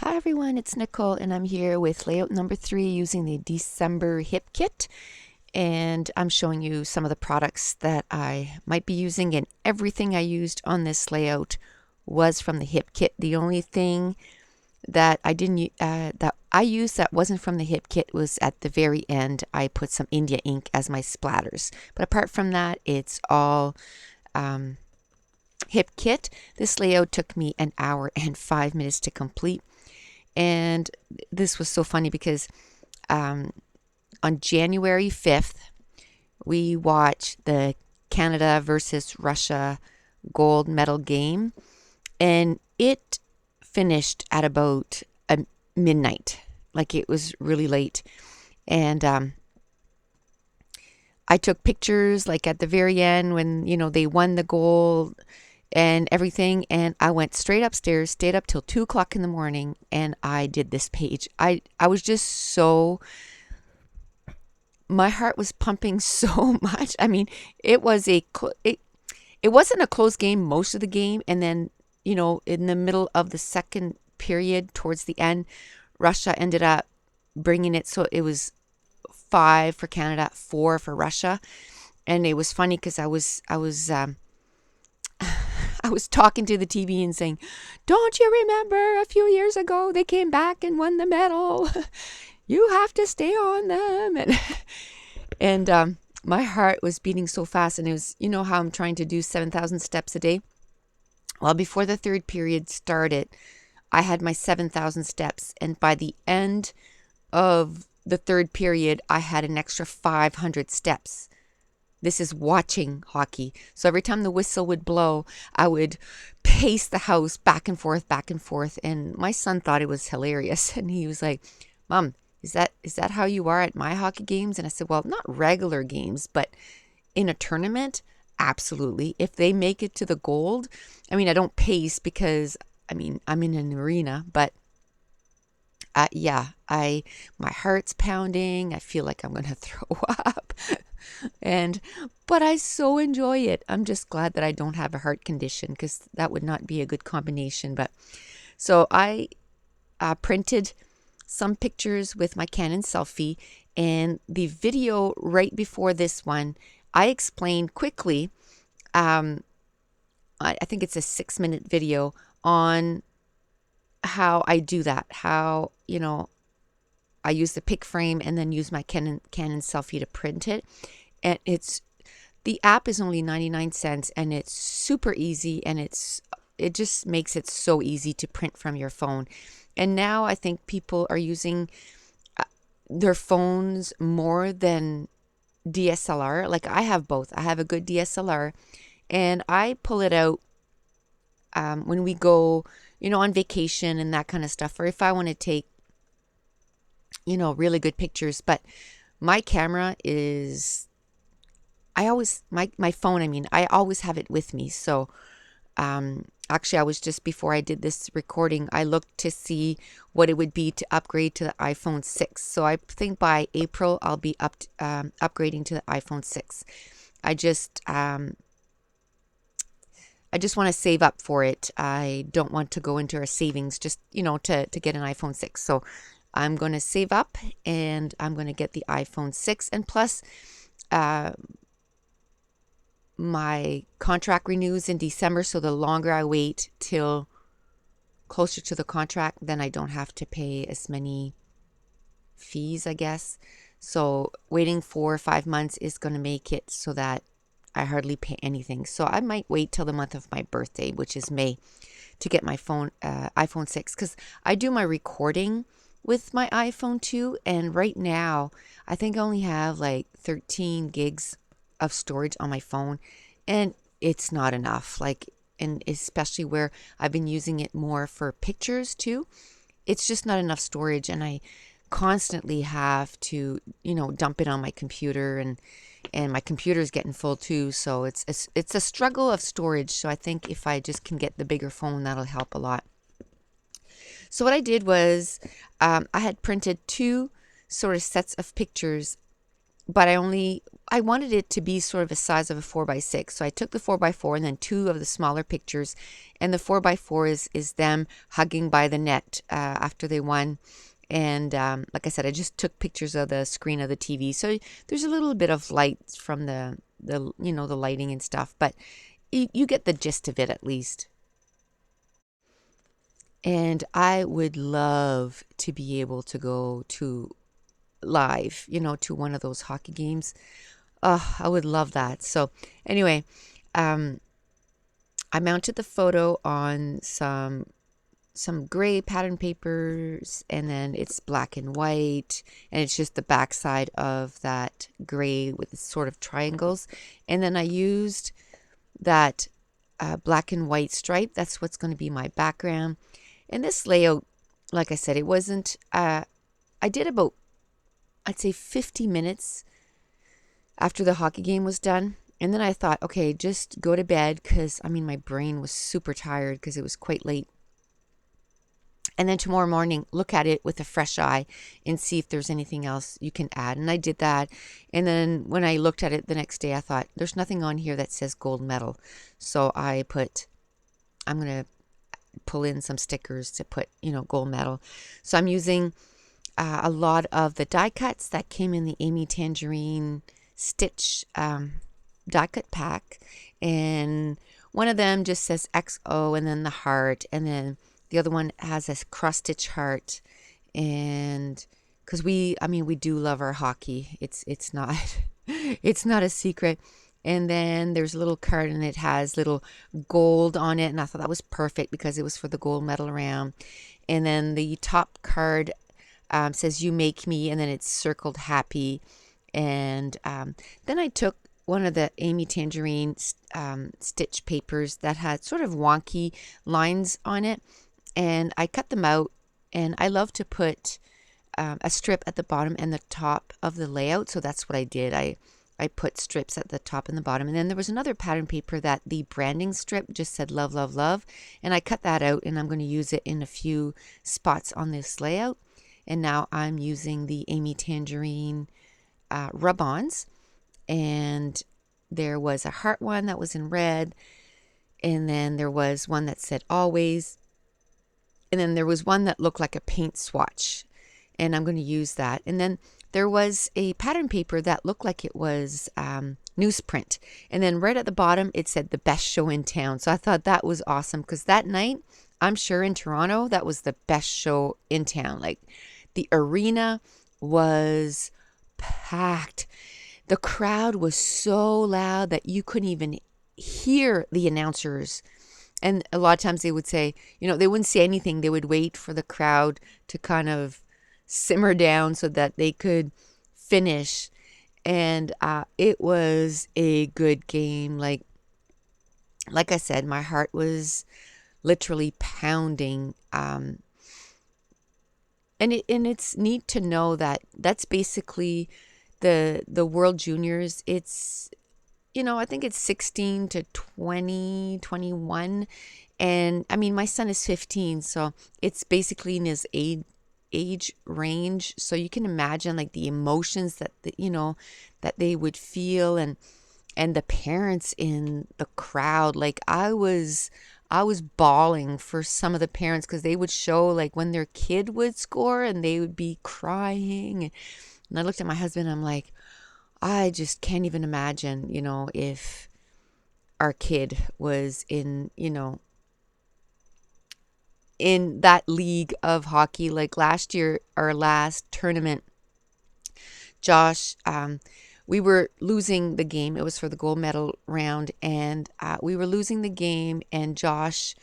Hi everyone, it's Nicole and I'm here with layout number 3 using the December hip kit, and I'm showing you some of the products that I might be using, and everything I used on this layout was from the hip kit. The only thing that I didn't that I used that wasn't from the hip kit was at the very end. I put some India ink as my splatters, but apart from that it's all hip kit. This layout took me an hour and 5 minutes to complete. And this was so funny because on January 5th, we watched the Canada versus Russia gold medal game, and it finished at about midnight. Like, it was really late. And I took pictures like at the very end when, they won the gold and everything, and I went straight upstairs, stayed up till 2 o'clock in the morning, and I did this page. I was just so, my heart was pumping so much. I mean, it was it wasn't a close game most of the game, and then in the middle of the second period towards the end, Russia ended up bringing it, so it was 5 for Canada, 4 for Russia. And it was funny because I was I was talking to the TV and saying, "Don't you remember a few years ago they came back and won the medal? You have to stay on them." And my heart was beating so fast, and it was, how I'm trying to do 7,000 steps a day. Well, before the third period started, I had my 7,000 steps, and by the end of the third period, I had an extra 500 steps. This is watching hockey. So every time the whistle would blow, I would pace the house back and forth, back and forth. And my son thought it was hilarious. And he was like, "Mom, is that how you are at my hockey games?" And I said, "Well, not regular games, but in a tournament, absolutely. If they make it to the gold, I mean, I don't pace because, I'm in an arena, but yeah, my heart's pounding. I feel like I'm going to throw up. But I so enjoy it. I'm just glad that I don't have a heart condition, because that would not be a good combination. But so I printed some pictures with my Canon selfie, and the video right before this one, I explained quickly. I think it's a 6-minute video on how I do that. How I use the pick frame and then use my Canon selfie to print it. And the app is only 99 cents, and it's super easy, and it just makes it so easy to print from your phone. And now I think people are using their phones more than DSLR. Like, I have both. I have a good DSLR, and I pull it out when we go, on vacation and that kind of stuff, or if I want to take, really good pictures. But my camera is, my phone, I always have it with me. So actually, I was just, before I did this recording, I looked to see what it would be to upgrade to the iPhone 6. So I think by April I'll be upgrading to the iPhone 6. I just want to save up for it. I don't want to go into our savings just, to get an iPhone 6. So I'm going to save up, and I'm going to get the iPhone 6. And plus, my contract renews in December. So the longer I wait till closer to the contract, then I don't have to pay as many fees, I guess. So waiting 4 or 5 months is going to make it so that I hardly pay anything. So I might wait till the month of my birthday, which is May, to get my iPhone 6, because I do my recording with my iPhone 2, and right now I think I only have like 13 gigs of storage on my phone, and it's not enough. Like, and especially where I've been using it more for pictures too, it's just not enough storage, and I constantly have to, dump it on my computer, and my computer is getting full too. So it's a struggle of storage. So I think if I just can get the bigger phone, that'll help a lot. So what I did was, I had printed 2 sort of sets of pictures, but I only I wanted it to be sort of a size of a 4x6. So I took the 4x4 and then two of the smaller pictures, and the 4x4 is them hugging by the net after they won. And like I said, I just took pictures of the screen of the TV. So there's a little bit of light from the the lighting and stuff, but you get the gist of it at least. And I would love to be able to go to live, to one of those hockey games. Oh, I would love that. So anyway, um, I mounted the photo on some gray pattern papers, and then it's black and white, and it's just the backside of that gray with sort of triangles. And then I used that black and white stripe. That's what's going to be my background. And this layout, like I said, it wasn't, I did about, I'd say 50 minutes after the hockey game was done. And then I thought, okay, just go to bed, because my brain was super tired because it was quite late. And then tomorrow morning, look at it with a fresh eye and see if there's anything else you can add. And I did that. And then when I looked at it the next day, I thought, there's nothing on here that says gold medal. So I'm going to pull in some stickers to put, gold medal. So I'm using a lot of the die cuts that came in the Amy Tangerine Stitch die cut pack. And one of them just says XO and then the heart, and then the other one has a cross stitch heart. And because we do love our hockey. It's not it's not a secret. And then there's a little card, and it has little gold on it, and I thought that was perfect because it was for the gold medal round. And then the top card says "You make me," and then it's circled happy. And then I took one of the Amy Tangerine stitch papers that had sort of wonky lines on it, and I cut them out. And I love to put a strip at the bottom and the top of the layout, so that's what I did. I put strips at the top and the bottom. And then there was another pattern paper that the branding strip just said love, love, love. And I cut that out, and I'm going to use it in a few spots on this layout. And now I'm using the Amy Tangerine rub-ons. And there was a heart one that was in red. And then there was one that said always. And then there was one that looked like a paint swatch. And I'm going to use that. And then there was a pattern paper that looked like it was newsprint. And then right at the bottom, it said the best show in town. So I thought that was awesome, because that night, I'm sure in Toronto, that was the best show in town. Like, the arena was packed. The crowd was so loud that you couldn't even hear the announcers. And a lot of times they would say, they wouldn't say anything. They would wait for the crowd to kind of simmer down so that they could finish. And it was a good game. Like I said, my heart was literally pounding. And it's neat to know that that's basically the World Juniors. It's, I think it's 16 to 20, 21. And my son is 15, so it's basically in his age range. So you can imagine like the emotions that that they would feel, and the parents in the crowd. Like, I was bawling for some of the parents, because they would show like when their kid would score and they would be crying. And I looked at my husband, I'm like, I just can't even imagine, if our kid was in that league of hockey. Like last year, our last tournament, Josh, we were losing the game. It was for the gold medal round, and we were losing the game, and Josh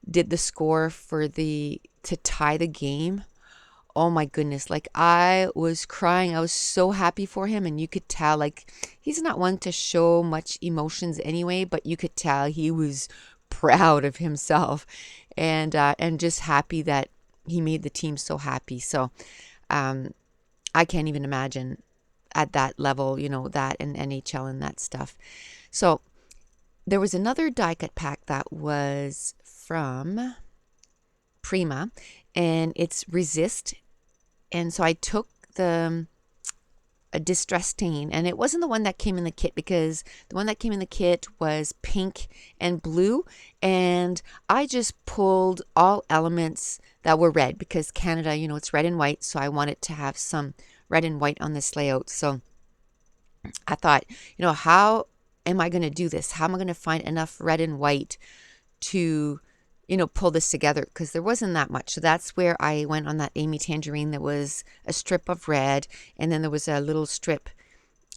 did the score to tie the game. Oh my goodness, like, I was crying. I was so happy for him, and you could tell, like, he's not one to show much emotions anyway, but you could tell he was proud of himself, and just happy that he made the team so happy. So I can't even imagine at that level, that and NHL and that stuff. So there was another die cut pack that was from Prima, and it's Resist. And so I took the a distress stain, and it wasn't the one that came in the kit, because the one that came in the kit was pink and blue, and I just pulled all elements that were red, because Canada, it's red and white, so I wanted to have some red and white on this layout. So I thought, how am I going to do this? How am I going to find enough red and white to pull this together, because there wasn't that much. So that's where I went on that Amy Tangerine. There was a strip of red, and then there was a little strip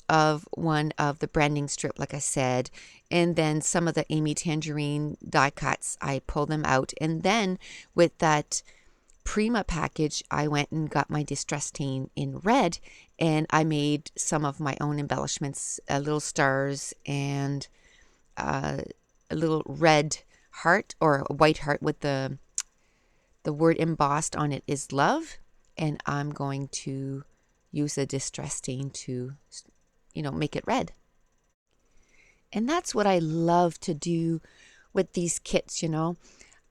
of one of the branding strip, like I said, and then some of the Amy Tangerine die cuts, I pulled them out. And then with that Prima package, I went and got my distress stain in red, and I made some of my own embellishments, little stars and a little red heart, or a white heart with the word embossed on it is love. And I'm going to use a distress stain to make it red. And that's what I love to do with these kits.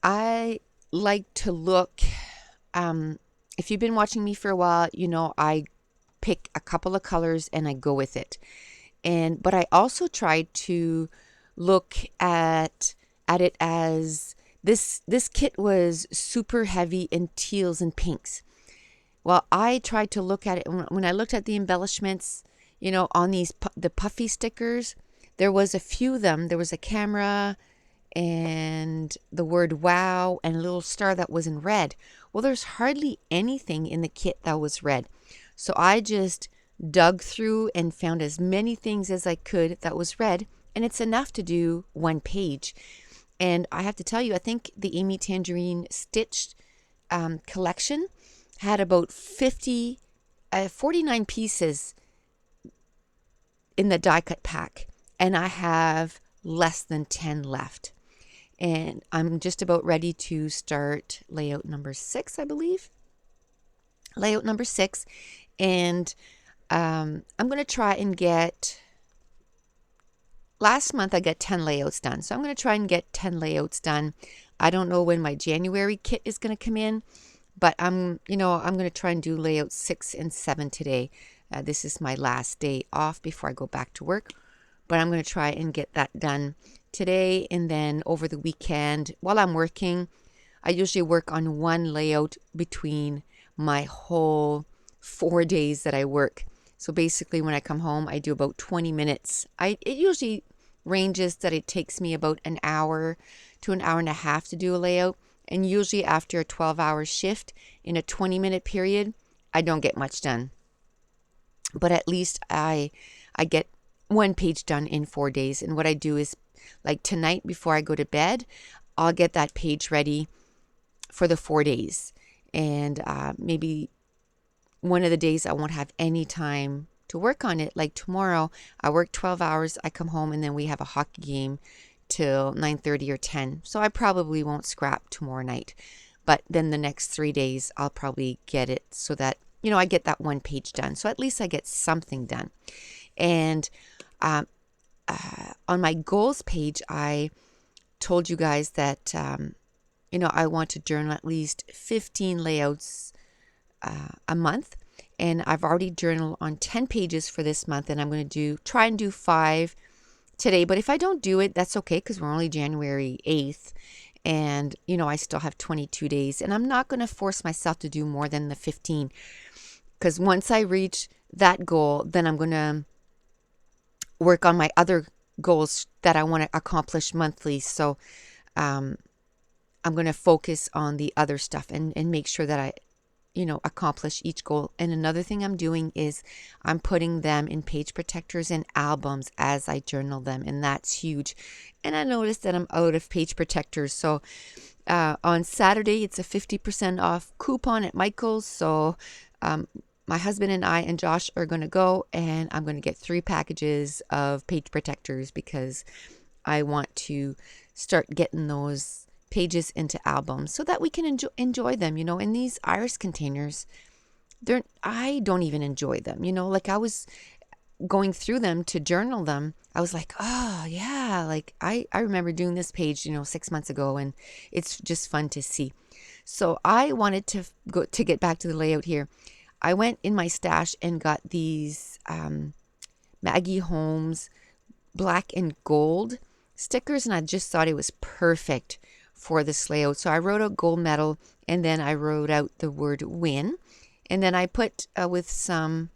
I like to look, if you've been watching me for a while, I pick a couple of colors and I go with it. But I also try to look at it as this kit was super heavy in teals and pinks. Well, I tried to look at it when I looked at the embellishments, on the puffy stickers. There was a few of them. There was a camera and the word wow and a little star that was in red. Well, there's hardly anything in the kit that was red. So I just dug through and found as many things as I could that was red, and it's enough to do one page. And I have to tell you, I think the Amy Tangerine Stitched collection had about 49 pieces in the die cut pack, and I have less than 10 left. And I'm just about ready to start layout number 6, I believe. Layout number 6. And I'm going to try and get... Last month I got 10 layouts done, so I'm going to try and get 10 layouts done. I don't know when my January kit is going to come in, but I'm going to try and do layouts 6 and 7 today. This is my last day off before I go back to work, but I'm going to try and get that done today. And then over the weekend, while I'm working, I usually work on one layout between my whole 4 days that I work. So basically, when I come home, I do about 20 minutes. It usually ranges that it takes me about an hour to an hour and a half to do a layout. And usually after a 12-hour shift in a 20-minute period, I don't get much done. But at least I get one page done in 4 days. And what I do is, like tonight before I go to bed, I'll get that page ready for the 4 days. And maybe one of the days I won't have any time to work on it. Like tomorrow, I work 12 hours, I come home, and then we have a hockey game till 9:30 or 10. So I probably won't scrap tomorrow night. But then the next 3 days, I'll probably get it so that, I get that one page done. So at least I get something done. And on my goals page, I told you guys that, I want to journal at least 15 layouts a month. And I've already journaled on 10 pages for this month, and I'm going to try and do 5 today. But if I don't do it, that's okay, because we're only January 8th, and I still have 22 days, and I'm not going to force myself to do more than the 15, because once I reach that goal, then I'm going to work on my other goals that I want to accomplish monthly. So I'm going to focus on the other stuff and make sure that I accomplish each goal. And another thing I'm doing is I'm putting them in page protectors and albums as I journal them, and that's huge. And I noticed that I'm out of page protectors. So on Saturday, it's a 50% off coupon at Michael's. So my husband and I and Josh are going to go, and I'm going to get 3 packages of page protectors, because I want to start getting those pages into albums so that we can enjoy them. In these iris containers, I don't even enjoy them. Like I was going through them to journal them, I was like, oh yeah, like I remember doing this page 6 months ago, and it's just fun to see. So I wanted to get back to the layout here. I went in my stash and got these Maggie Holmes black and gold stickers, and I just thought it was perfect for this layout. So I wrote out gold medal, and then I wrote out the word win, and then I put with some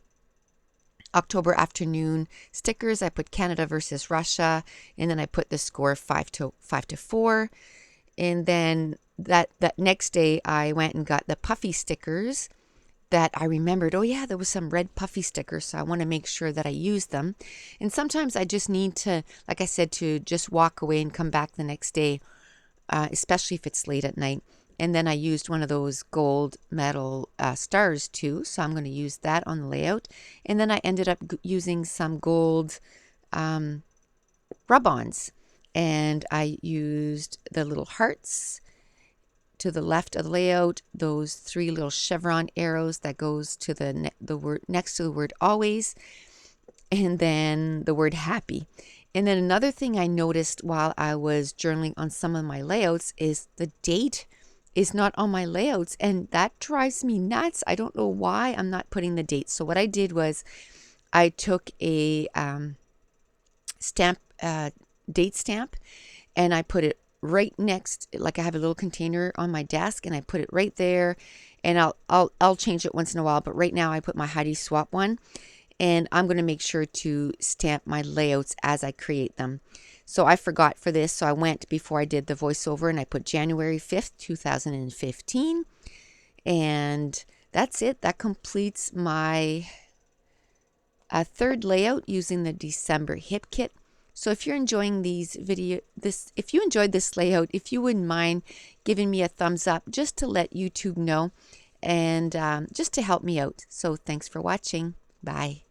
October afternoon stickers, I put Canada versus Russia, and then I put the score 5-4. And then that next day I went and got the puffy stickers that I remembered. Oh yeah, there was some red puffy stickers, so I want to make sure that I use them. And sometimes I just need to, like I said, to just walk away and come back the next day, especially if it's late at night. And then I used one of those gold medal stars too, so I'm going to use that on the layout. And then I ended up using some gold rub-ons, and I used the little hearts to the left of the layout, those 3 little chevron arrows that goes to the word next to the word always, and then the word happy. And then another thing I noticed while I was journaling on some of my layouts is the date is not on my layouts, and that drives me nuts. I don't know why I'm not putting the date. So what I did was I took a date stamp, and I put it right next, like I have a little container on my desk, and I put it right there. And I'll change it once in a while, but right now I put my Heidi Swap one, and I'm going to make sure to stamp my layouts as I create them. So I forgot for this, so I went before I did the voiceover and I put January 5th, 2015. And that's it. That completes my third layout using the December hip kit. So if you're enjoying if you enjoyed this layout, if you wouldn't mind giving me a thumbs up just to let YouTube know, and just to help me out. So thanks for watching. Bye.